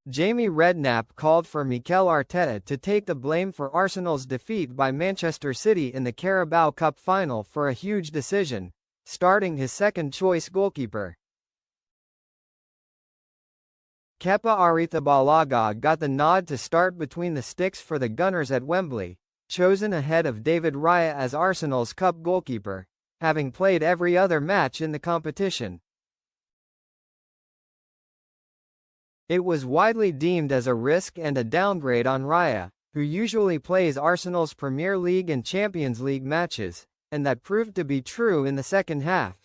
Jamie Redknapp called for Mikel Arteta to take the blame for Arsenal's defeat by Manchester City in the Carabao Cup final for a huge decision, starting his second-choice goalkeeper. Kepa Arrizabalaga got the nod to start between the sticks for the Gunners at Wembley, chosen ahead of David Raya as Arsenal's cup goalkeeper, having played every other match in the competition. It was widely deemed as a risk and a downgrade on Raya, who usually plays Arsenal's Premier League and Champions League matches, and that proved to be true in the second half.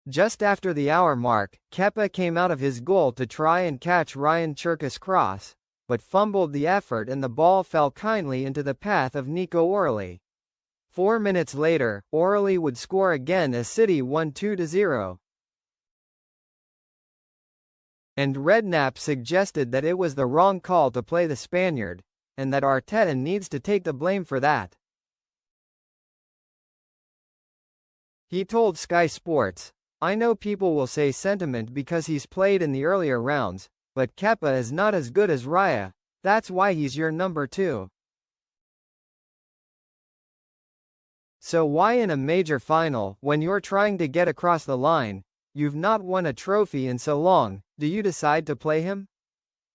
Just after the hour mark, Kepa came out of his goal to try and catch Ryan Cherki's cross, but fumbled the effort and the ball fell kindly into the path of Nico Orley. 4 minutes later, Orley would score again as City won 2-0. And Redknapp suggested that it was the wrong call to play the Spaniard, and that Arteta needs to take the blame for that. He told Sky Sports, "I know people will say sentiment because he's played in the earlier rounds, but Kepa is not as good as Raya, that's why he's your number 2. So why in a major final, when you're trying to get across the line, you've not won a trophy in so long, do you decide to play him?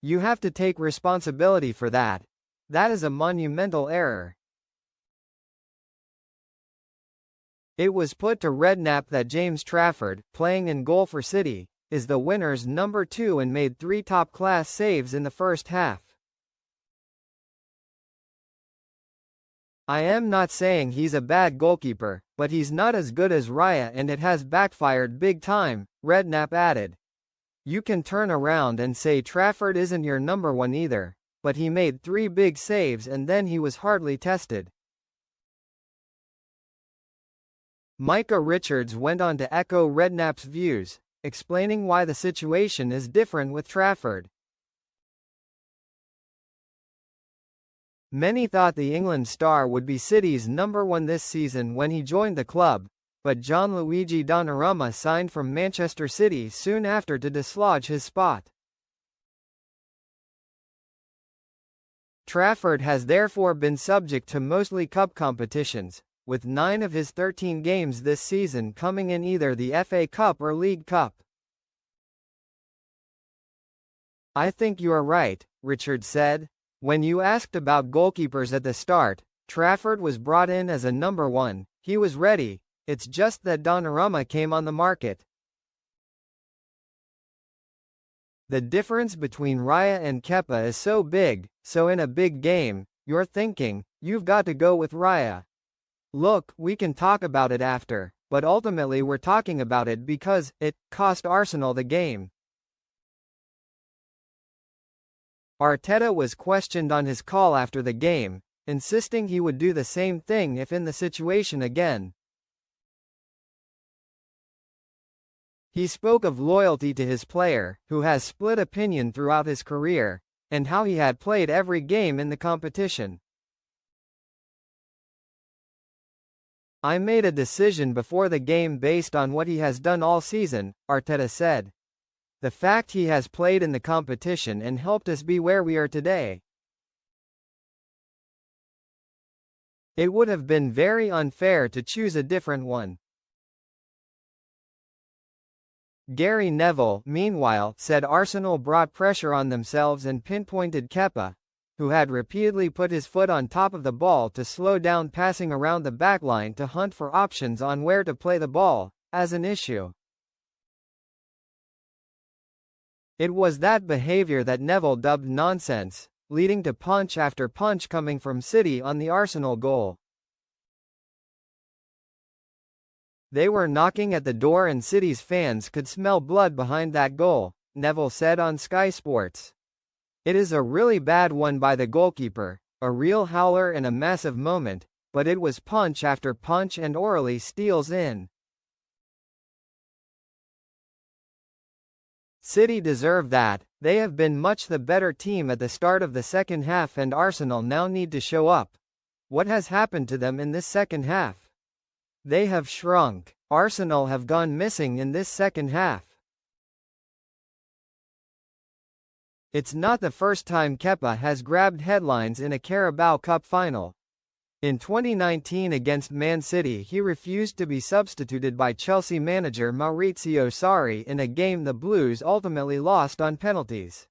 You have to take responsibility for that. That is a monumental error." It was put to Redknapp that James Trafford, playing in goal for City, is the winners' number 2 and made 3 top-class saves in the first half. "I am not saying he's a bad goalkeeper, but he's not as good as Raya and it has backfired big time," Redknapp added. "You can turn around and say Trafford isn't your number 1 either, but he made 3 big saves and then he was hardly tested." Micah Richards went on to echo Redknapp's views, explaining why the situation is different with Trafford. "Many thought the England star would be City's number 1 this season when he joined the club, but Gianluigi Donnarumma signed from Manchester City soon after to dislodge his spot. Trafford has therefore been subject to mostly cup competitions, with 9 of his 13 games this season coming in either the FA Cup or League Cup." "I think you are right," Richards said. "When you asked about goalkeepers at the start, Trafford was brought in as a number 1, he was ready, it's just that Donnarumma came on the market. The difference between Raya and Kepa is so big, so in a big game, you're thinking, you've got to go with Raya. Look, we can talk about it after, but ultimately we're talking about it because it cost Arsenal the game." Arteta was questioned on his call after the game, insisting he would do the same thing if in the situation again. He spoke of loyalty to his player, who has split opinion throughout his career, and how he had played every game in the competition. "I made a decision before the game based on what he has done all season," Arteta said. "The fact he has played in the competition and helped us be where we are today. It would have been very unfair to choose a different one." Gary Neville, meanwhile, said Arsenal brought pressure on themselves and pinpointed Kepa, who had repeatedly put his foot on top of the ball to slow down passing around the backline to hunt for options on where to play the ball, as an issue. It was that behavior that Neville dubbed nonsense, leading to punch after punch coming from City on the Arsenal goal. "They were knocking at the door and City's fans could smell blood behind that goal," Neville said on Sky Sports. "It is a really bad one by the goalkeeper, a real howler and a massive moment, but it was punch after punch and Orley steals in. City deserve that, they have been much the better team at the start of the second half and Arsenal now need to show up. What has happened to them in this second half? They have shrunk. Arsenal have gone missing in this second half. It's not the first time Kepa has grabbed headlines in a Carabao Cup final. In 2019 against Man City, he refused to be substituted by Chelsea manager Maurizio Sarri in a game the Blues ultimately lost on penalties.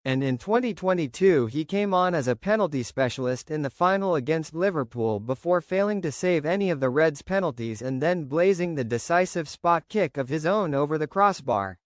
And in 2022 he came on as a penalty specialist in the final against Liverpool before failing to save any of the Reds' penalties and then blazing the decisive spot kick of his own over the crossbar.